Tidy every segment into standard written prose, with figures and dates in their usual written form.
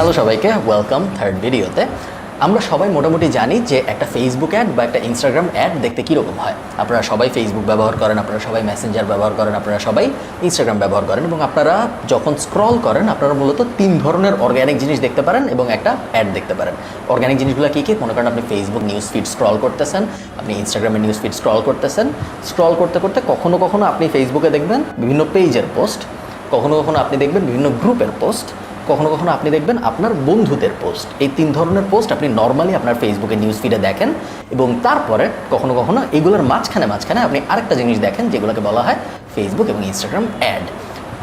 Hello সবাইকে, welcome third ভিডিওতে। আমরা সবাই মোটামুটি জানি যে একটা ফেসবুক অ্যাড বা একটা ইনস্টাগ্রাম অ্যাড দেখতে কীরকম হয়। আপনারা সবাই ফেসবুক ব্যবহার করেন, আপনারা সবাই মেসেঞ্জার ব্যবহার করেন, আপনারা সবাই ইনস্টাগ্রাম ব্যবহার করেন এবং আপনারা যখন স্ক্রল করেন আপনারা মূলত 3 ধরনের অর্গ্যানিক জিনিস দেখতে পারেন এবং একটা অ্যাড দেখতে পারেন। অর্গ্যানিক জিনিসগুলো কী কী? মনে করেন আপনি ফেসবুক নিউজ ফিড স্ক্রল করতেছেন, আপনি ইনস্টাগ্রামের নিউজ ফিড স্ক্রল করতেছেন। স্ক্রল করতে করতে কখনো কখনো আপনি ফেসবুকে দেখবেন বিভিন্ন পেজের পোস্ট, কখনো কখনো আপনি দেখবেন বিভিন্ন গ্রুপের পোস্ট, কখনো কখনো আপনি দেখবেন আপনার বন্ধুদের পোস্ট। এই 3 ধরনের পোস্ট আপনি নর্মালি আপনার ফেসবুকে নিউজ ফিডে দেখেন এবং তারপরে কখনো কখনো এগুলোর মাঝখানে আপনি আরেকটা জিনিস দেখেন যেগুলোকে বলা হয় ফেসবুক এবং ইনস্টাগ্রাম অ্যাড।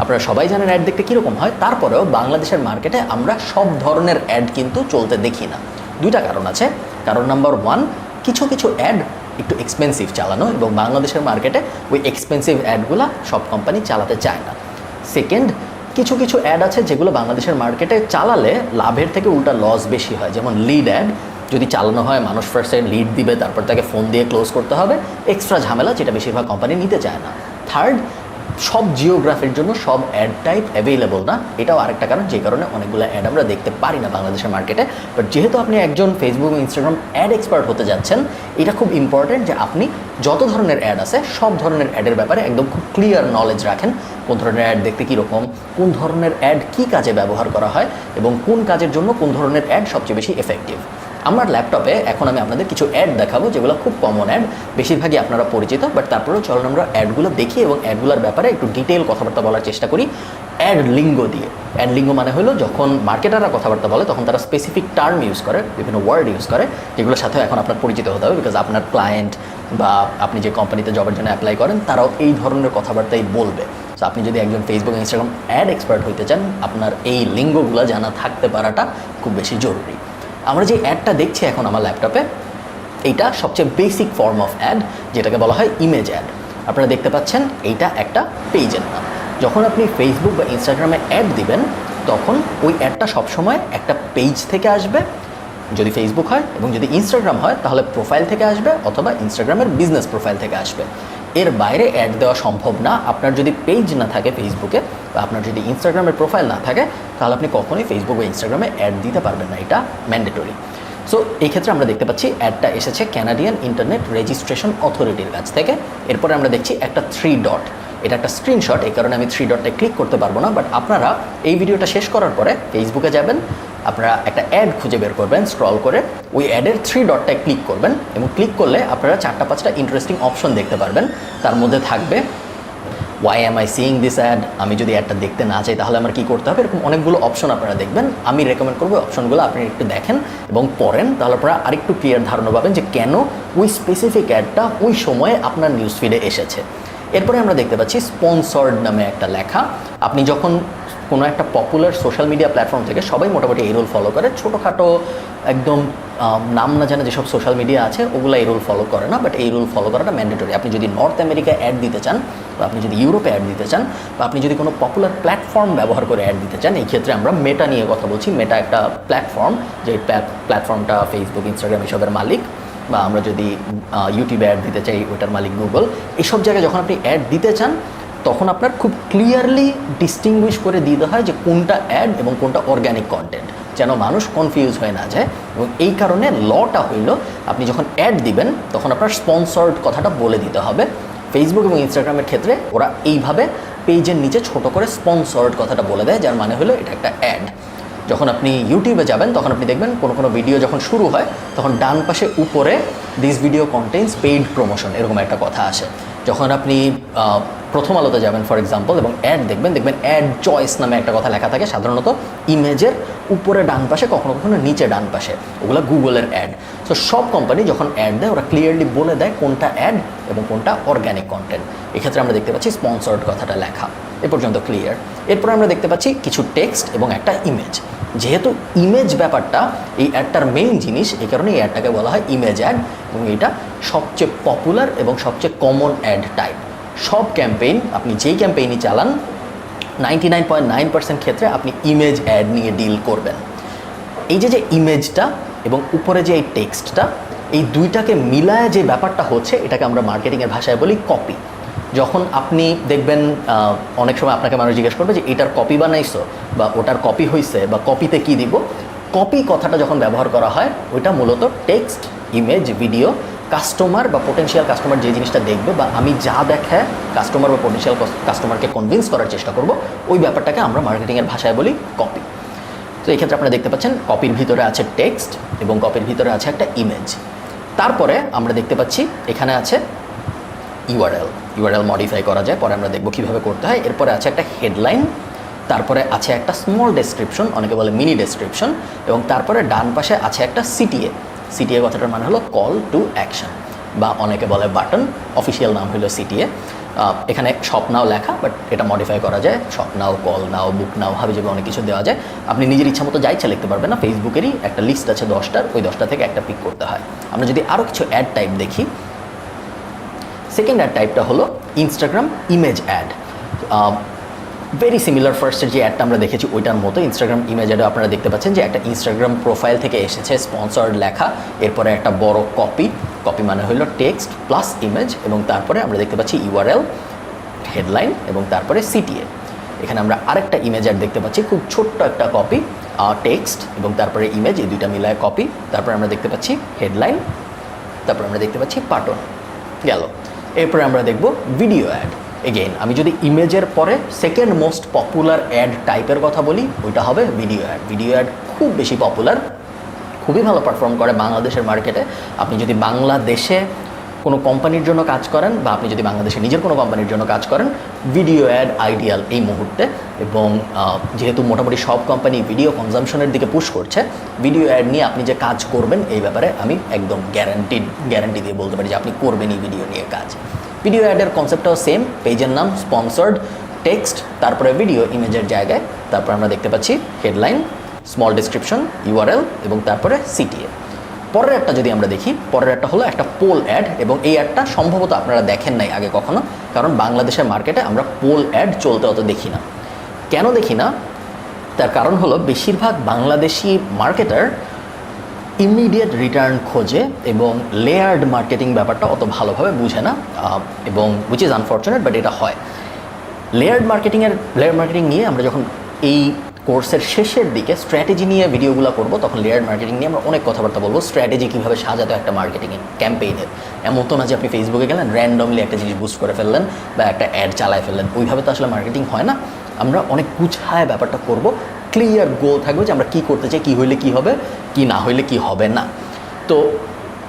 আপনারা সবাই জানেন অ্যাড দেখতে কীরকম হয়, তারপরেও বাংলাদেশের মার্কেটে আমরা সব ধরনের অ্যাড কিন্তু চলতে দেখি না। 2টা কারণ আছে। কারণ নাম্বার 1, কিছু কিছু অ্যাড একটু এক্সপেন্সিভ চালানো এবং বাংলাদেশের মার্কেটে ওই এক্সপেন্সিভ অ্যাডগুলো সব কোম্পানি চালাতে চায় না। সেকেন্ড, কিছু কিছু অ্যাড আছে যেগুলো বাংলাদেশের মার্কেটে চালালে লাভের থেকে উল্টা লস বেশি হয়। যেমন লিড অ্যাড যদি চালানো হয়, মানুষ ফার্স্টে লিড দিবে, তারপর তাকে ফোন দিয়ে ক্লোজ করতে হবে, এক্সট্রা ঝামেলা, যেটা বেশিরভাগ কোম্পানি নিতে চায় না। থার্ড, সব জিওগ্রাফির জন্য সব অ্যাড টাইপ অ্যাভেলেবল না, এটাও আরেকটা কারণ, যে কারণে অনেকগুলো অ্যাড আমরা দেখতে পারি না বাংলাদেশের মার্কেটে। বাট যেহেতু আপনি একজন ফেসবুক ইনস্টাগ্রাম অ্যাড এক্সপার্ট হতে যাচ্ছেন, এটা খুব ইম্পর্টেন্ট যে আপনি যত ধরনের অ্যাড আছে সব ধরনের অ্যাডের ব্যাপারে একদম খুব ক্লিয়ার নলেজ রাখেন। কোন ধরনের অ্যাড দেখতে কীরকম, কোন ধরনের অ্যাড কী কাজে ব্যবহার করা হয় এবং কোন কাজের জন্য কোন ধরনের অ্যাড সবচেয়ে বেশি এফেক্টিভ। আমার ল্যাপটপে এখন আমি আপনাদের কিছু অ্যাড দেখাবো যেগুলো খুব কমন অ্যাড, বেশিরভাগই আপনারা পরিচিত, বাট তারপরেও চলুন আমরা অ্যাডগুলো দেখি এবং অ্যাডগুলোর ব্যাপারে একটু ডিটেল কথাবার্তা বলার চেষ্টা করি অ্যাড লিঙ্গো দিয়ে। অ্যাড লিঙ্গো মানে হলো যখন মার্কেটাররা কথাবার্তা বলে তখন তারা স্পেসিফিক টার্ম ইউজ করে, বিভিন্ন ওয়ার্ড ইউজ করে, যেগুলোর সাথে এখন আপনার পরিচিত হতে হবে, বিকজ আপনার ক্লায়েন্ট বা আপনি যে কোম্পানিতে জবের জন্য অ্যাপ্লাই করেন তারাও এই ধরনের কথাবার্তাই বলবে। সো আপনি যদি একজন ফেসবুক ইনস্টাগ্রাম অ্যাড এক্সপার্ট হইতে চান, আপনার এই লিঙ্গোগুলো জানা থাকতে পারাটা খুব বেশি জরুরি। আমরা যে অ্যাডটা দেখছি এখন আমার ল্যাপটপে, এইটা সবচেয়ে বেসিক ফর্ম অফ অ্যাড, যেটাকে বলা হয় ইমেজ অ্যাড। আপনারা দেখতে পাচ্ছেন এইটা একটা পেজের নাম। যখন আপনি ফেসবুক বা ইনস্টাগ্রামে অ্যাড দিবেন তখন ওই অ্যাডটা সবসময় একটা পেজ থেকে আসবে, যদি ফেসবুক হয়, এবং যদি ইনস্টাগ্রাম হয় তাহলে প্রোফাইল থেকে আসবে অথবা ইনস্টাগ্রামের বিজনেস প্রোফাইল থেকে আসবে। এর বাইরে অ্যাড দেওয়া সম্ভব না। আপনার যদি পেজ না থাকে ফেসবুকে বা আপনার যদি ইনস্টাগ্রামের প্রোফাইল না থাকে তাহলে আপনি কখনোই ফেসবুক বা ইনস্টাগ্রামে অ্যাড দিতে পারবেন না, এটা ম্যান্ডেটরি। সো এই ক্ষেত্রে আমরা দেখতে পাচ্ছি অ্যাডটা এসেছে ক্যানাডিয়ান ইন্টারনেট রেজিস্ট্রেশন অথরিটির কাছ থেকে। এরপরে আমরা দেখছি একটা 3 ডট, এটা একটা স্ক্রিনশট, এই কারণে আমি 3 ডটটা ক্লিক করতে পারবো না। বাট আপনারা এই ভিডিওটা শেষ করার পরে ফেসবুকে যাবেন, আপনারা একটা অ্যাড খুঁজে বের করবেন স্ক্রল করে, ওই অ্যাডের 3 ডটটায় ক্লিক করবেন এবং ক্লিক করলে আপনারা 4টা-5টা ইন্টারেস্টিং অপশন দেখতে পারবেন। তার মধ্যে থাকবে why am I seeing this ad, আমি যদি অ্যাডটা দেখতে না চাই তাহলে আমার কী করতে হবে, এরকম অনেকগুলো অপশন আপনারা দেখবেন। আমি রেকমেন্ড করবো অপশনগুলো আপনি একটু দেখেন এবং পড়েন, তাহলে আপনারা আরেকটু ক্লিয়ার ধারণা পাবেন যে কেন ওই স্পেসিফিক অ্যাডটা ওই সময়ে আপনার নিউজ ফিডে এসেছে। এরপরে আমরা দেখতে পাচ্ছি স্পন্সর্ড নামে একটা লেখা। আপনি যখন কোনো একটা পপুলার সোশ্যাল মিডিয়া প্ল্যাটফর্ম থেকে, সবাই মোটামুটি এই রুল ফলো করে, ছোটোখাটো একদম নাম না জানা যেসব সোশ্যাল মিডিয়া আছে ওগুলো এই রুল ফলো করে না, বাট এই রুল ফলো করাটা ম্যান্ডেটরি। আপনি যদি নর্থ আমেরিকায় অ্যাড দিতে চান বা আপনি যদি ইউরোপে অ্যাড দিতে চান বা আপনি যদি কোনো পপুলার প্ল্যাটফর্ম ব্যবহার করে অ্যাড দিতে চান, এই ক্ষেত্রে আমরা মেটা নিয়ে কথা বলছি। মেটা একটা প্ল্যাটফর্ম, যে প্ল্যাটফর্মটা ফেসবুক, ইনস্টাগ্রাম এসবের মালিক, বা আমরা যদি ইউটিউবে অ্যাড দিতে চাই ওইটার মালিক গুগল। এইসব জায়গায় যখন আপনি অ্যাড দিতে চান তখন আপনার খুব ক্লিয়ারলি ডিস্টিংগুইশ করে দিতে হয় যে কোনটা অ্যাড এবং কোনটা অর্গ্যানিক কন্টেন্ট, যেন মানুষ কনফিউজ হয়ে না যায়। এবং এই কারণে লটা হইল আপনি যখন অ্যাড দিবেন তখন আপনার স্পন্সর্ড কথাটা বলে দিতে হবে। ফেসবুক এবং ইনস্টাগ্রামের ক্ষেত্রে ওরা এইভাবে পেজের নিচে ছোট করে স্পন্সর্ড কথাটা বলে দেয়, যার মানে হলো এটা একটা অ্যাড। যখন আপনি ইউটিউবে যাবেন তখন আপনি দেখবেন কোনো ভিডিও যখন শুরু হয় তখন ডান পাশে উপরে this video contents paid promotion এরকম একটা কথা আসে। যখন আপনি প্রথম আলোতে যাবেন ফর এক্সাম্পল এবং অ্যাড দেখবেন অ্যাড চয়েস নামে একটা কথা লেখা থাকে, সাধারণত ইমেজের উপরে ডান পাশে, কখনো কখনো নিচে ডান পাশে, ওগুলো গুগলের অ্যাড। সো সব কোম্পানি যখন অ্যাড দেয় ওরা ক্লিয়ারলি বলে দেয় কোনটা অ্যাড এবং কোনটা অর্গ্যানিক কন্টেন্ট। এক্ষেত্রে আমরা দেখতে পাচ্ছি স্পন্সর্ড কথাটা লেখা, এ পর্যন্ত ক্লিয়ার। এরপর আমরা দেখতে পাচ্ছি কিছু টেক্সট এবং একটা ইমেজ। যেহেতু ইমেজ ব্যাপারটা এই অ্যাডটার মেইন জিনিস, এই কারণে এই অ্যাডটাকে বলা হয় ইমেজ অ্যাড এবং এটা সবচেয়ে পপুলার এবং সবচেয়ে কমন অ্যাড টাইপ। সব ক্যাম্পেইন, আপনি যেই ক্যাম্পেইনই চালান 99.9% ক্ষেত্রে আপনি ইমেজ অ্যাড নিয়ে ডিল করবেন। এই যে ইমেজটা এবং উপরে যে এই টেক্সটটা, এই দুইটাকে মিলায় যে ব্যাপারটা হচ্ছে এটাকে আমরা মার্কেটিংয়ের ভাষায় বলি কপি। যখন আপনি দেখবেন অনেক সময় আপনাকে মানুষ জিজ্ঞেস করবে যে এটার কপি বানাইছো বা ওটার কপি হয়েছে বা কপিতে কি দিব, কপি কথাটা যখন ব্যবহার করা হয় ওইটা মূলত টেক্সট, ইমেজ, ভিডিও, কাস্টমার বা পোটেনশিয়াল কাস্টমার যে জিনিসটা দেখবে বা আমি যা দেখায় কাস্টমার বা পোটেনশিয়াল কাস্টমারকে কনভিন্স করার চেষ্টা করব, ওই ব্যাপারটাকে আমরা মার্কেটিংয়ের ভাষায় বলি কপি। তো এই ক্ষেত্রে আপনারা দেখতে পাচ্ছেন কপির ভিতরে আছে টেক্সট এবং কপির ভিতরে আছে একটা ইমেজ। তারপরে আমরা দেখতে পাচ্ছি এখানে আছে ইউআরএল মডিফাই করা যায়, পরে আমরা দেখব কীভাবে করতে হয়। এরপরে আছে একটা হেডলাইন, তারপরে আছে একটা স্মল ডেসক্রিপশন, অনেকে বলে মিনি ডেসক্রিপশন, এবং তারপরে ডান পাশে আছে একটা সিটিএ কথাটার মানে হলো কল টু অ্যাকশন বা অনেকে বলে বাটন, অফিসিয়াল নাম হলো সিটিএ। এখানে শপ নাও লেখা, বাট এটা মডিফাই করা যায়, শপ নাও, কল নাও, বুক নাও, হাবিজাবি অনেক কিছু দেওয়া যায়। আপনি নিজের ইচ্ছা মতো যা ইচ্ছা লিখতে পারবেন না, ফেসবুকেরই একটা লিস্ট আছে 10টার, ওই 10টা থেকে একটা পিক করতে হয়। আমরা যদি আরও কিছু অ্যাড টাইপ দেখি, সেকেন্ড অ্যাড টাইপটা হলো Instagram image ad. Very similar ফার্স্টের যে অ্যাডটা আমরা দেখেছি ওইটার মতো ইনস্টাগ্রাম ইমেজ অ্যাডও আপনারা দেখতে পাচ্ছেন যে একটা ইনস্টাগ্রাম প্রোফাইল থেকে এসেছে স্পন্সর্ড লেখা, এরপরে একটা বড় কপি মানে হলো টেক্সট প্লাস ইমেজ, এবং তারপরে আমরা দেখতে পাচ্ছি ইউআরএল, হেডলাইন এবং তারপরে সিটিএ। এখানে আমরা আরেকটা ইমেজ অ্যাড দেখতে পাচ্ছি, খুব ছোট্ট একটা কপি, টেক্সট এবং তারপরে ইমেজ, এই দুইটা মিলায় কপি। তারপরে আমরা দেখতে পাচ্ছি হেডলাইন, তারপরে আমরা দেখতে পাচ্ছি বাটন, গেল। এরপরে আমরা দেখব ভিডিও অ্যাড। এগেইন আমি যদি ইমেজের পরে সেকেন্ড মোস্ট পপুলার অ্যাড টাইপের কথা বলি, ওইটা হবে ভিডিও অ্যাড। ভিডিও অ্যাড খুব বেশি পপুলার, খুবই ভালো পারফর্ম করে বাংলাদেশের মার্কেটে। আপনি যদি বাংলাদেশে কোনো কোম্পানির জন্য কাজ করেন বা আপনি যদি বাংলাদেশে নিজের কোনো কোম্পানির জন্য কাজ করেন, ভিডিও অ্যাড আইডিয়াল এই মুহূর্তে। এবং যেহেতু মোটামুটি সব কোম্পানি ভিডিও কনজামশনের দিকে পুশ করছে, ভিডিও অ্যাড নিয়ে আপনি যে কাজ করবেন এই ব্যাপারে আমি একদম গ্যারান্টি দিয়ে বলতে পারি যে আপনি করবেনই ভিডিও নিয়ে কাজ। ভিডিও অ্যাডের কনসেপ্টটাও সেম, পেজের নাম, স্পন্সর্ড, টেক্সট, তারপরে ভিডিও ইমেজের জায়গায়, তারপরে আমরা দেখতে পাচ্ছি হেডলাইন, স্মল ডেসক্রিপশন, ইউআরএল এবং তারপরে সিটিএ। পরের একটা যদি আমরা দেখি, পরের একটা হলো একটা পোল অ্যাড, এবং এই অ্যাডটা সম্ভবত আপনারা দেখেন নাই আগে কখনো, কারণ বাংলাদেশের মার্কেটে আমরা পোল অ্যাড চলতে অত দেখি না। কেন দেখি না, তার কারণ হলো বেশিরভাগ বাংলাদেশি মার্কেটার ইমিডিয়েট রিটার্ন খোঁজে এবং লেয়ার্ড মার্কেটিং ব্যাপারটা অত ভালোভাবে বুঝে না, এবং উইচ ইজ আনফর্চুনেট, বাট এটা হয়। লেয়ার্ড মার্কেটিং নিয়ে আমরা যখন এই কোর্সের শেষের দিকে স্ট্র্যাটেজি নিয়ে ভিডিওগুলো করব, তখন লেয়ার মার্কেটিং নিয়ে আমরা অনেক কথাবার্তা বলবো, স্ট্র্যাটেজি কীভাবে সাজাতে একটা মার্কেটিং ক্যাম্পেইনের। এমন তো না যে আপনি ফেসবুকে গেলেন র্যান্ডমলি একটা জিনিস বুস্ট করে ফেললেন বা একটা অ্যাড চালায় ফেললেন, ওইভাবে তো আসলে মার্কেটিং হয় না। আমরা অনেক গুছায় ব্যাপারটা করব, ক্লিয়ার গোল থাকবে যে আমরা কী করতে চাই, কী হইলে কী হবে, কী না হইলে কী হবে না। তো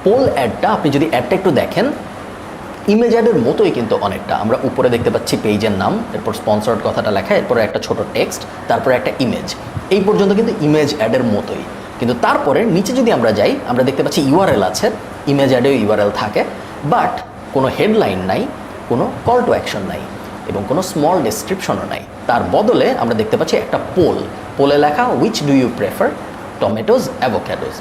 পোল অ্যাডটা আপনি যদি অ্যাডটা একটু দেখেন, ইমেজ অ্যাডের মতোই কিন্তু অনেকটা। আমরা উপরে দেখতে পাচ্ছি পেজের নাম, এরপর স্পন্সর্ড কথাটা লেখা, এরপরে একটা ছোট টেক্সট, তারপরে একটা ইমেজ। এই পর্যন্ত কিন্তু ইমেজ অ্যাডের মতোই, কিন্তু তারপরে নিচে যদি আমরা যাই, আমরা দেখতে পাচ্ছি ইউআরএল আছে, ইমেজ অ্যাডেও ইউআরএল থাকে, বাট কোনো হেডলাইন নাই, কোনো কল টু অ্যাকশন নাই এবং কোনো স্মল ডেসক্রিপশনও নাই। তার বদলে আমরা দেখতে পাচ্ছি একটা পোলে লেখা which do you prefer, tomatoes, avocados.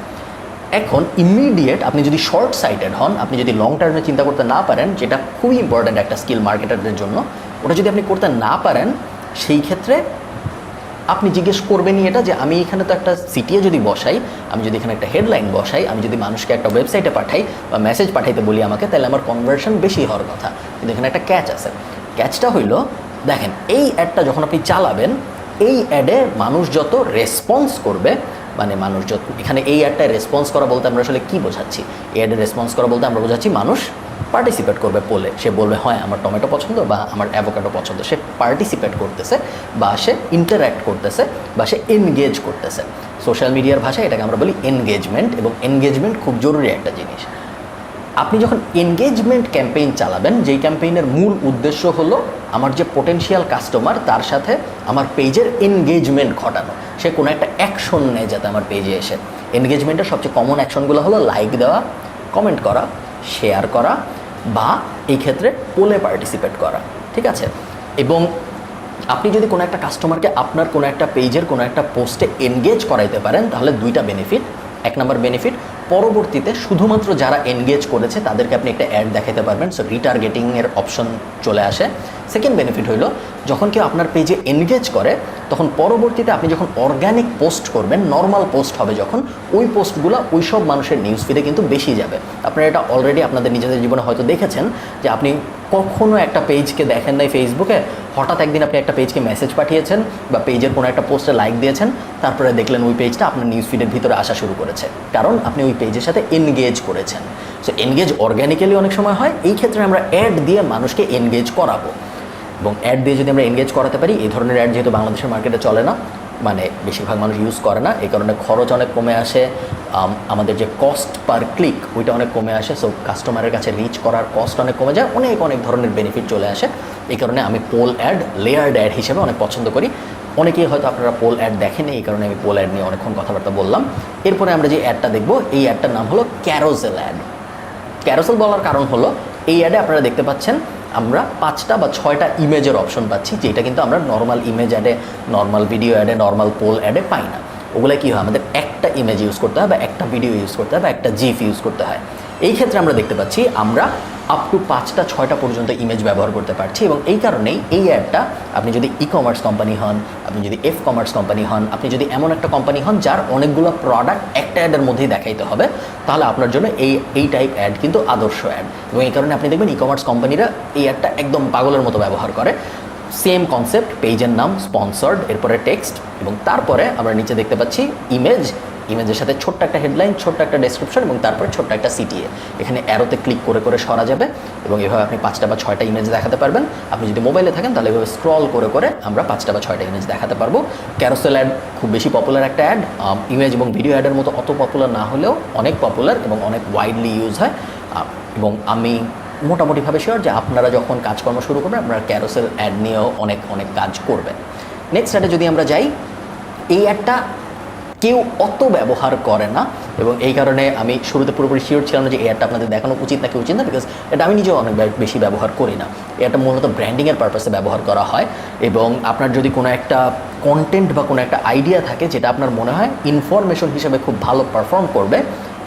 এখন ইমিডিয়েট আপনি যদি শর্ট সাইটেড হন, আপনি যদি লং টার্মে চিন্তা করতে না পারেন, যেটা খুবই ইম্পর্ট্যান্ট একটা স্কিল মার্কেটারদের জন্য, ওটা যদি আপনি করতে না পারেন, সেই ক্ষেত্রে আপনি জিজ্ঞেস করবেনই এটা যে আমি এখানে তো একটা সিটিএ যদি বসাই, আমি যদি এখানে একটা হেডলাইন বসাই, আমি যদি মানুষকে একটা ওয়েবসাইটে পাঠাই বা মেসেজ পাঠাইতে বলি আমাকে, তাহলে আমার কনভার্সন বেশি হওয়ার কথা। কিন্তু এখানে একটা ক্যাচ আছে। ক্যাচটা হইল, দেখেন এই অ্যাডটা যখন আপনি চালাবেন, এই অ্যাডে মানুষ যত রেসপন্স করবে, মানে মানুষ যত, এখানে এই অ্যাডটায় রেসপন্স করা বলতে আমরা আসলে কী বোঝাচ্ছি, এই অ্যাডে রেসপন্স করা বলতে আমরা বোঝাচ্ছি মানুষ পার্টিসিপেট করবে পোলে। সে বলবে হয় আমার টমেটো পছন্দ বা আমার অ্যাভোকাডো পছন্দ, সে পার্টিসিপেট করতেছে বা সে ইন্টারঅ্যাক্ট করতেছে বা সে এনগেজ করতেছে। সোশ্যাল মিডিয়ার ভাষায় এটাকে আমরা বলি এনগেজমেন্ট, এবং এনগেজমেন্ট খুব জরুরি একটা জিনিস। আপনি যখন এনগেজমেন্ট ক্যাম্পেইন চালাবেন, যেই ক্যাম্পেইনের মূল উদ্দেশ্য হলো আমার যে পোটেনশিয়াল কাস্টমার তার সাথে আমার পেজের এনগেজমেন্ট ঘটানো, সে কোনো একটা অ্যাকশন নেয় যাতে আমার পেজে এসে। এনগেজমেন্টের সবচেয়ে কমন অ্যাকশনগুলো হলো লাইক দেওয়া, কমেন্ট করা, শেয়ার করা বা এই ক্ষেত্রে পোলে পার্টিসিপেট করা, ঠিক আছে। এবং আপনি যদি কোনো একটা কাস্টমারকে আপনার কোনো একটা পেজের কোনো একটা পোস্টে এনগেজ করাইতে পারেন, তাহলে দুইটা বেনিফিট। এক নম্বর বেনিফিট, পরবর্তীতে শুধুমাত্র যারা এনগেজ করেছে তাদেরকে আপনি একটা অ্যাড দেখাতে পারবেন, সো রিটার্গেটিংয়ের অপশন চলে আসে। সেকেন্ড বেনিফিট হইল, যখন কেউ আপনার পেজে এনগেজ করে, তখন পরবর্তীতে আপনি যখন অর্গ্যানিক পোস্ট করবেন, নর্মাল পোস্ট হবে যখন, ওই পোস্টগুলো ওই সব মানুষের নিউজ ফিডে কিন্তু বেশি যাবে। আপনারা এটা অলরেডি আপনাদের নিজেদের জীবনে হয়তো দেখেছেন যে আপনি কখনো একটা পেজকে দেখেন নাই ফেসবুকে, হঠাৎ একদিন আপনি একটা পেজকে মেসেজ পাঠিয়েছেন বা পেজের কোনো একটা পোস্টে লাইক দিয়েছেন, তারপরে দেখলেন ওই পেজটা আপনার নিউজ ফিডের ভিতরে আসা শুরু করেছে, কারণ আপনি ওই পেজের সাথে এনগেজ করেছেন। সো এনগেজ অর্গ্যানিক্যালি অনেক সময় হয়, এই ক্ষেত্রে আমরা অ্যাড দিয়ে মানুষকে এনগেজ করাবো, এবং অ্যাড দিয়ে যদি আমরা এনগেজ করাতে পারি, এই ধরনের অ্যাড যেহেতু বাংলাদেশের মার্কেটে চলে না, মানে বেশিরভাগ মানুষ ইউজ করে না, এই কারণে খরচ অনেক কমে আসে, আমাদের যে কস্ট পার ক্লিক ওইটা অনেক কমে আসে, সো কাস্টমারের কাছে রিচ করার কস্ট অনেক কমে যায়, অনেক অনেক ধরনের বেনিফিট চলে আসে। এই কারণে আমি পোল অ্যাড লেয়ার্ড অ্যাড হিসেবে অনেক পছন্দ করি। অনেকেই হয়তো আপনারা পোল অ্যাড দেখেনি, এই কারণে আমি পোল অ্যাড নিয়ে অনেকক্ষণ কথাবার্তা বললাম। এরপরে আমরা যে অ্যাডটা দেখব, এই অ্যাডটার নাম হলো ক্যারোসেল অ্যাড। ক্যারোসেল বলার কারণ হলো এই অ্যাডে আপনারা দেখতে পাচ্ছেন আমরা 5টা বা 6টা ইমেজের অপশন পাচ্ছি, যেটা কিন্তু আমরা নর্মাল ইমেজ অ্যাডে, নর্মাল ভিডিও অ্যাডে, নর্মাল পোল অ্যাডে পাই না। ওগুলো কী হয়, আমাদের একটা ইমেজ ইউজ করতে হয় বা একটা ভিডিও ইউজ করতে হয় বা একটা জিফ ইউজ করতে হয়। এই ক্ষেত্রে আমরা দেখতে পাচ্ছি আমরা আপ টু 5টা 6টা পর্যন্ত ইমেজ ব্যবহার করতে পারছি, এবং এই কারণেই এই অ্যাডটা আপনি যদি ই কমার্স কোম্পানি হন, আপনি যদি এফ কমার্স কোম্পানি হন, আপনি যদি এমন একটা কোম্পানি হন যার অনেকগুলো প্রোডাক্ট একটা অ্যাডের মধ্যেই দেখাইতে হবে, তাহলে আপনার জন্য এই টাইপ অ্যাড কিন্তু আদর্শ অ্যাড। এবং এই কারণে আপনি দেখবেন ই কমার্স কোম্পানিরা এই অ্যাডটা একদম পাগলের মতো ব্যবহার করে। সেম কনসেপ্ট, পেজের নাম, স্পন্সর্ড, এরপরে টেক্সট, এবং তারপরে আমরা নিচে দেখতে পাচ্ছি ইমেজের সাথে ছোট্ট একটা হেডলাইন, ছোট্ট একটা ডেসক্রিপশন, এবং তারপরে ছোট্ট একটা সিটিএ। এখানে অ্যারোতে ক্লিক করে করে সরা যাবে, এবং এভাবে আপনি 5টা বা 6টা ইমেজ দেখাতে পারবেন। আপনি যদি মোবাইলে থাকেন তাহলে এভাবে স্ক্রল করে করে আমরা 5টা বা 6টা ইমেজ দেখাতে পারবো। ক্যারোসেল অ্যাড খুব বেশি পপুলার একটা অ্যাড, ইমেজ এবং ভিডিও অ্যাডের মতো অত পপুলার না হলেও অনেক পপুলার এবং অনেক ওয়াইডলি ইউজ হয়। এবং আমি মোটামুটিভাবে শিওর যে আপনারা যখন কাজকর্ম শুরু করবেন আপনারা ক্যারোসেল অ্যাড নিয়েও অনেক অনেক কাজ করবেন। নেক্সট অ্যাডে যদি আমরা যাই, এই অ্যাডটা কেউ অত ব্যবহার করে না, এবং এই কারণে আমি শুরুতে পুরোপুরি শিওর ছিলাম না যে এই অ্যাডটা আপনাদের দেখানো উচিত নাকি উচিত না, বিকজ এটা আমি নিজেও অনেক বেশি ব্যবহার করি না। এটা মূলত ব্র্যান্ডিংয়ের পারপাসে ব্যবহার করা হয়, এবং আপনার যদি কোনো একটা কন্টেন্ট বা কোনো একটা আইডিয়া থাকে যেটা আপনার মনে হয় ইনফরমেশন হিসেবে খুব ভালো পারফর্ম করবে,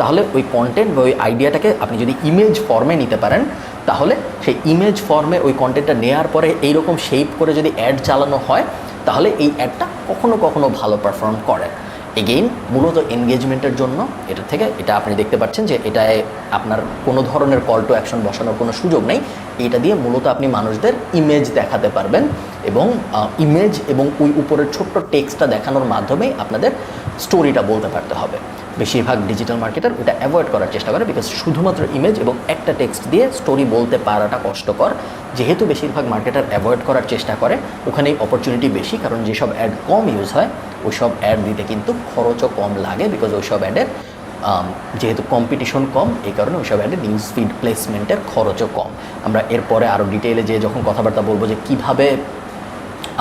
তাহলে ওই কন্টেন্ট বা ওই আইডিয়াটাকে আপনি যদি ইমেজ ফর্মে নিতে পারেন, তাহলে সেই ইমেজ ফর্মে ওই কন্টেন্টটা নেওয়ার পরে এইরকম শেপ করে যদি অ্যাড চালানো হয়, তাহলে এই অ্যাডটা কখনো কখনো ভালো পারফর্ম করে। এগেইন মূলত এনগেজমেন্টের জন্য এটা আপনি দেখতে পাচ্ছেন যে এটায় আপনার কোনো ধরনের কল টু অ্যাকশন বসানোর কোনো সুযোগ নেই। এটা দিয়ে মূলত আপনি মানুষদের ইমেজ দেখাতে পারবেন, এবং ইমেজ এবং ওই উপরের ছোট্ট টেক্সটটা দেখানোর মাধ্যমে আপনাদের স্টোরিটা বলতে পারতে হবে। বেশিরভাগ ডিজিটাল মার্কেটার এটা অ্যাভয়েড করার চেষ্টা করে, বিকজ শুধুমাত্র ইমেজ এবং একটা টেক্সট দিয়ে স্টোরি বলতে পারাটা কষ্টকর। যেহেতু বেশিরভাগ মার্কেটার অ্যাভয়েড করার চেষ্টা করে, ওখানেই অপরচুনিটি বেশি, কারণ যেসব অ্যাড কম ইউজ হয় ওইসব অ্যাড দিতে কিন্তু খরচও কম লাগে, বিকজ ওইসব অ্যাডের যেহেতু কম্পিটিশন কম, এই কারণে ওইসব অ্যাডের নিউজ ফিড প্লেসমেন্টের খরচও কম। আমরা এরপরে আরও ডিটেইলে যে যখন কথাবার্তা বলবো যে কীভাবে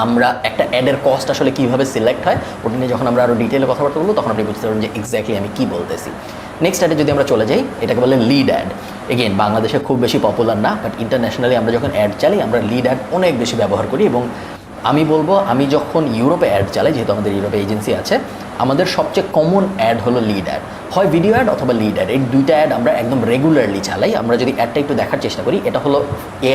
আমরা একটা অ্যাডের কস্ট আসলে কীভাবে সিলেক্ট হয়, ওটা নিয়ে যখন আমরা আরও ডিটেইলে কথাবার্তা বলবো তখন আপনি বুঝতে পারবেন যে এক্স্যাক্টলি আমি কী বলতেছি। নেক্সট অ্যাডে যদি আমরা চলে যাই, এটাকে বলে লিড অ্যাড। এগেইন বাংলাদেশে খুব বেশি পপুলার না, বাট ইন্টারন্যাশনালি আমরা যখন অ্যাড চালাই আমরা লিড অ্যাড অনেক বেশি ব্যবহার করি। এবং আমি বলবো, আমি যখন ইউরোপে অ্যাড চালাই, যেহেতু আমাদের ইউরোপে এজেন্সি আছে, আমাদের সবচেয়ে কমন অ্যাড হলো লিড অ্যাড, হয় ভিডিও অ্যাড অথবা লিড অ্যাড। এই দুইটা অ্যাড আমরা একদম রেগুলারলি চালাই। আমরা যদি অ্যাডটা একটু দেখার চেষ্টা করি, এটা হলো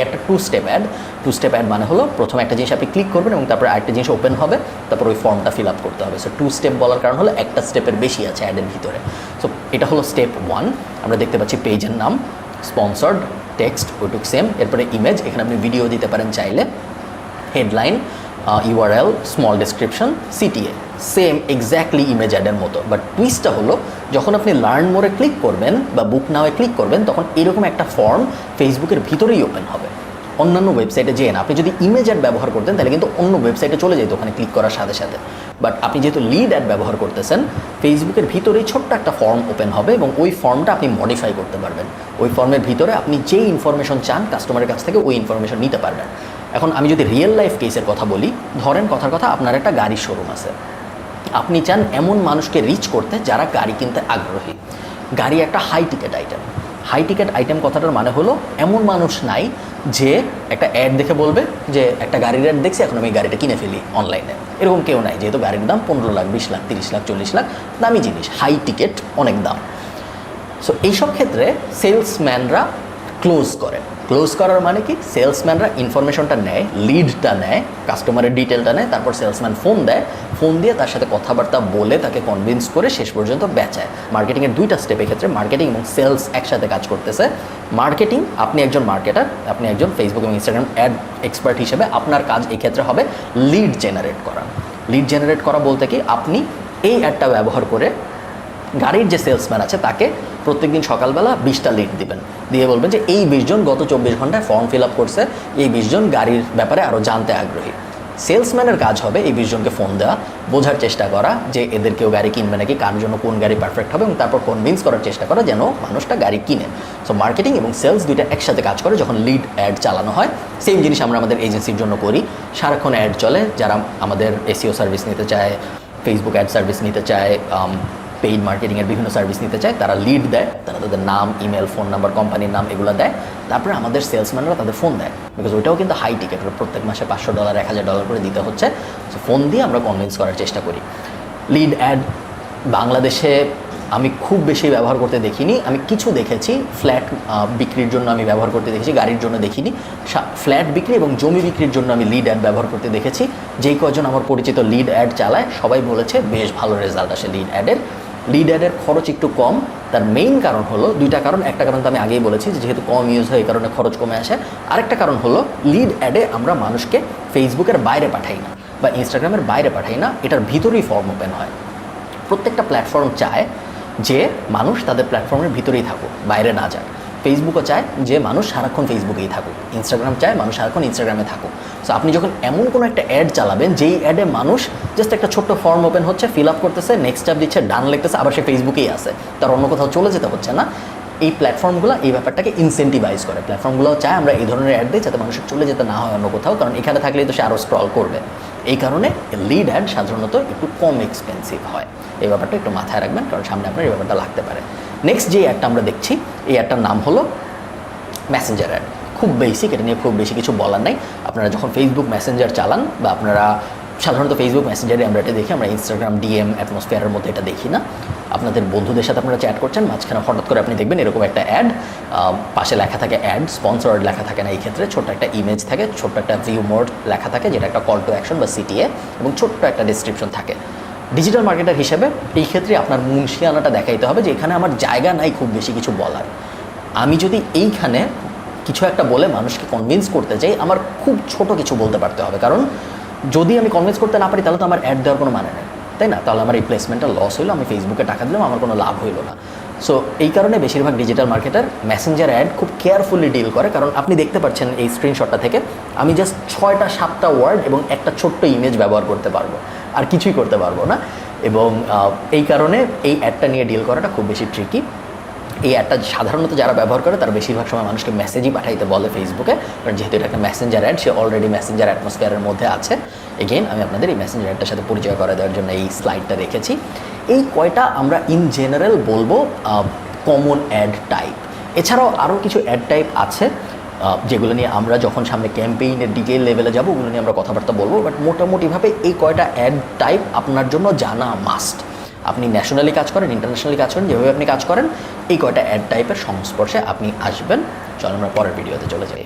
একটা 2 স্টেপ অ্যাড। 2 স্টেপ অ্যাড মানে হলো প্রথমে একটা জিনিস আপনি ক্লিক করবেন এবং তারপরে আরেকটা জিনিস ওপেন হবে, তারপর ওই ফর্মটা ফিল আপ করতে হবে। সো 2 স্টেপ বলার কারণ হলো একটা স্টেপের বেশি আছে অ্যাডের ভিতরে। সো এটা হলো স্টেপ 1। আমরা দেখতে পাচ্ছি পেজের নাম, স্পন্সর্ড, টেক্সট ওইটুক সেম, এরপরে ইমেজ, এখানে আপনি ভিডিও দিতে পারেন চাইলে, headline, URL, small description, CTA, same exactly image অ্যাডের মতো। বাট টুইস্টটা হলো যখন আপনি লার্ন মোরে ক্লিক করবেন বা বুক নাওয়ে ক্লিক করবেন, তখন এরকম একটা ফর্ম ফেসবুকের ভিতরেই ওপেন হবে। অন্যান্য ওয়েবসাইটে যেয়ে না, আপনি যদি ইমেজ অ্যাড ব্যবহার করতেন তাহলে কিন্তু অন্য ওয়েবসাইটে চলে যেত ওখানে ক্লিক করার সাথে সাথে। বাট আপনি যেহেতু লিড অ্যাড ব্যবহার করতেছেন, ফেসবুকের ভিতরেই ছোট্ট একটা ফর্ম ওপেন হবে এবং ওই ফর্মটা আপনি মডিফাই করতে পারবেন। ওই ফর্মের ভিতরে আপনি যেই ইনফরমেশন চান কাস্টমারের কাছ থেকে ওই ইনফরমেশন নিতে পারবেন। এখন আমি যদি রিয়েল লাইফ কেসের কথা বলি, ধরেন কথার কথা আপনার একটা গাড়ির শোরুম আছে, আপনি চান এমন মানুষকে রিচ করতে যারা গাড়ি কিনতে আগ্রহী। গাড়ি একটা high ticket item. High ticket item কথাটার মানে হলো এমন মানুষ নাই যে একটা অ্যাড দেখে বলবে যে একটা গাড়ির অ্যাড দেখছি এখন আমি গাড়িটা কিনে ফেলি অনলাইনে, এরকম কেউ নাই। যেহেতু গাড়ির দাম 15 লাখ, 20 লাখ, 30 লাখ, 40 লাখ, দামি জিনিস, হাই টিকেট, অনেক দাম। সো এইসব ক্ষেত্রে সেলসম্যানরা ক্লোজ করে। ক্লোজ করার মানে কি, সেলসম্যানরা ইনফরমেশনটা নেয়, লিডটা নেয়, কাস্টমারের ডিটেলটা নেয়, তারপর সেলসম্যান ফোন দেয়, ফোন দিয়ে তার সাথে কথাবার্তা বলে তাকে কনভিন্স করে শেষ পর্যন্ত বেচায়। মার্কেটিংয়ের দুইটা স্টেপের ক্ষেত্রে মার্কেটিং এবং সেলস একসাথে কাজ করতেছে। মার্কেটিং, আপনি একজন মার্কেটার, আপনি একজন ফেসবুক এবং ইনস্টাগ্রাম অ্যাড এক্সপার্ট হিসেবে আপনার কাজ এই ক্ষেত্রে হবে লিড জেনারেট করা। লিড জেনারেট করা বলতে কি, আপনি এই অ্যাডটা ব্যবহার করে গাড়ির যে সেলসম্যান আছে তাকে প্রত্যেকদিন সকালবেলা 20টা লিড দিবেন, দিয়ে বলবেন যে এই 20 জন গত 24 ঘন্টায় ফর্ম ফিল আপ করছে, এই 20 জন গাড়ির ব্যাপারে আরও জানতে আগ্রহী। সেলসম্যানের কাজ হবে এই 20 জনকে ফোন দেওয়া, বোঝার চেষ্টা করা যে এদের কেউ গাড়ি কিনবে নাকি, কার জন্য কোন গাড়ি পারফেক্ট হবে, এবং তারপর কনভিন্স করার চেষ্টা করা যেন মানুষটা গাড়ি কিনে। সো মার্কেটিং এবং সেলস দুইটা একসাথে কাজ করে যখন লিড অ্যাড চালানো হয়। সেম জিনিস আমরা আমাদের এজেন্সির জন্য করি, সারাক্ষণ অ্যাড চলে, যারা আমাদের এসইও সার্ভিস নিতে চায়, ফেসবুক অ্যাড সার্ভিস নিতে চায়, পেইড মার্কেটিংয়ের বিভিন্ন সার্ভিস নিতে চায়, তারা লিড দেয়, তারা তাদের নাম, ইমেল, ফোন নাম্বার, কোম্পানির নাম এগুলো দেয়, তারপরে আমাদের সেলসম্যানরা তাদের ফোন দেয়, বিকজ ওইটাও কিন্তু হাই টিকেট, প্রত্যেক মাসে $500 $1000 করে দিতে হচ্ছে। সো ফোন দিয়ে আমরা কনভিন্স করার চেষ্টা করি। লিড অ্যাড বাংলাদেশে আমি খুব বেশি ব্যবহার করতে দেখিনি, আমি কিছু দেখেছি ফ্ল্যাট বিক্রির জন্য আমি ব্যবহার করতে দেখেছি, গাড়ির জন্য দেখিনি। ফ্ল্যাট বিক্রি এবং জমি বিক্রির জন্য আমি লিড অ্যাড ব্যবহার করতে দেখেছি। যেই কজন আমার পরিচিত লিড অ্যাড চালায় সবাই বলেছে বেশ ভালো রেজাল্ট আসে লিড অ্যাডের। লিড অ্যাডের খরচ একটু কম, তার মেইন কারণ হলো দুইটা কারণ। একটা কারণ তো আমি আগেই বলেছি যে যেহেতু কম ইউজ হয় এই কারণে খরচ কমে আসে। আরেকটা কারণ হলো লিড অ্যাডে আমরা মানুষকে ফেসবুকের বাইরে পাঠাই না বা ইনস্টাগ্রামের বাইরে পাঠাই না, এটার ভিতরেই ফর্ম ওপেন হয়। প্রত্যেকটা প্ল্যাটফর্ম চায় যে মানুষ তাদের প্ল্যাটফর্মের ভিতরেই থাকুক, বাইরে না যায়। ফেসবুকও চায় যে মানুষ সারাক্ষণ ফেসবুকেই থাকুক, ইনস্টাগ্রাম চায় মানুষ সারাক্ষণ ইনস্টাগ্রামে থাকুক। সো আপনি যখন এমন কোনো একটা অ্যাড চালাবেন যেই অ্যাডে মানুষ জাস্ট একটা ছোট্ট ফর্ম ওপেন হচ্ছে, ফিল আপ করতেছে, নেক্সট স্টেপ দিচ্ছে, ডান লিখতেছে, আবার সে ফেসবুকেই আছে, তার অন্য কোথাও চলে যেতে হচ্ছে না, এই প্ল্যাটফর্মগুলো এই ব্যাপারটাকে ইনসেন্টিভাইজ করে। প্ল্যাটফর্মগুলোও চায় আমরা এই ধরনের অ্যাড দিই যাতে মানুষের চলে যেতে না হয় অন্য কোথাও, কারণ এখানে থাকলেই তো সে আরও স্ক্রল করবে। এই কারণে লিড অ্যাড সাধারণত একটু কম এক্সপেন্সিভ হয়। এই ব্যাপারটা একটু মাথায় রাখবেন, কারণ সামনে আপনার এই ব্যাপারটা লাগতে পারে। নেক্সট যে অ্যাডটা আমরা দেখছি, এই অ্যাডটার নাম হলো মেসেঞ্জার অ্যাড। খুব বেসিক, এটা নিয়ে খুব বেশি কিছু বলার নাই। আপনারা যখন ফেসবুক মেসেঞ্জার চালান বা আপনারা সাধারণত ফেসবুক মেসেঞ্জারে আমরা এটা দেখি, আমরা ইনস্টাগ্রাম ডিএম অ্যাটমসফিয়ারের মধ্যে এটা দেখি না। আপনাদের বন্ধুদের সাথে আপনারা চ্যাট করছেন, মাঝখানে হঠাৎ করে আপনি দেখবেন এরকম একটা অ্যাড, পাশে লেখা থাকে অ্যাড, স্পন্সর্ড লেখা থাকে না, এই ক্ষেত্রে ছোট্ট একটা ইমেজ থাকে, ছোট্ট একটা ভিউ মোড লেখা থাকে যেটা একটা কল টু অ্যাকশন বা সিটিএ, এবং ছোট্ট একটা ডিসক্রিপশন থাকে। ডিজিটাল মার্কেটার হিসেবে এই ক্ষেত্রে আপনার মুন্সিয়ানাটা দেখাইতে হবে যে এখানে আমার জায়গা নাই খুব বেশি কিছু বলার। আমি যদি এইখানে কিছু একটা বলে মানুষকে কনভিন্স করতে চাই, আমার খুব ছোট কিছু বলতে পারতে হবে, কারণ যদি আমি কনভিন্স করতে না পারি তাহলে তো আমার অ্যাড দেওয়ার কোনো মানে নেই, তাই না? তাহলে আমার এই প্লেসমেন্টটা লস হইলো, আমি ফেসবুকে টাকা দিলাম, আমার কোনো লাভ হইলো না। সো এই কারণে বেশিরভাগ ডিজিটাল মার্কেটার মেসেঞ্জার অ্যাড খুব কেয়ারফুলি ডিল করে, কারণ আপনি দেখতে পাচ্ছেন এই স্ক্রিনশটটা থেকে আমি জাস্ট 6টা-7টা ওয়ার্ড এবং একটা ছোট্ট ইমেজ ব্যবহার করতে পারবো, আর কিছুই করতে পারবো না। এবং এই কারণে এই অ্যাডটা নিয়ে ডিল করাটা খুব বেশি ট্রিকি। এই অ্যাডটা সাধারণত যারা ব্যবহার করে তারা বেশিরভাগ সময় মানুষকে মেসেজই পাঠাইতে বলে ফেসবুকে, কারণ যেহেতু এটা একটা মেসেঞ্জার অ্যাড, সে অলরেডি মেসেঞ্জার অ্যাটমসফিয়ারের মধ্যে আছে। এগেইন আমি আপনাদের এই মেসেঞ্জার অ্যাডটার সাথে পরিচয় করে দেওয়ার জন্য এই স্লাইডটা রেখেছি। এই কয়টা আমরা ইন জেনারেল বলবো কমন অ্যাড টাইপ। এছাড়াও আরও কিছু অ্যাড টাইপ আছে যেগুলো নিয়ে আমরা যখন সামনে ক্যাম্পেইনের ডিটেইল লেভেলে যাবো ওগুলো নিয়ে আমরা কথাবার্তা বলবো, বাট মোটামুটিভাবে এই কয়টা অ্যাড টাইপ আপনার জন্য জানা মাস্ট। আপনি ন্যাশনালি কাজ করেন, ইন্টারন্যাশনালি কাজ করেন, যেভাবে আপনি কাজ করেন এই কয়টা অ্যাড টাইপের সংস্পর্শে আপনি আসবেন। চলো আমরা পরের ভিডিওতে চলে যাই।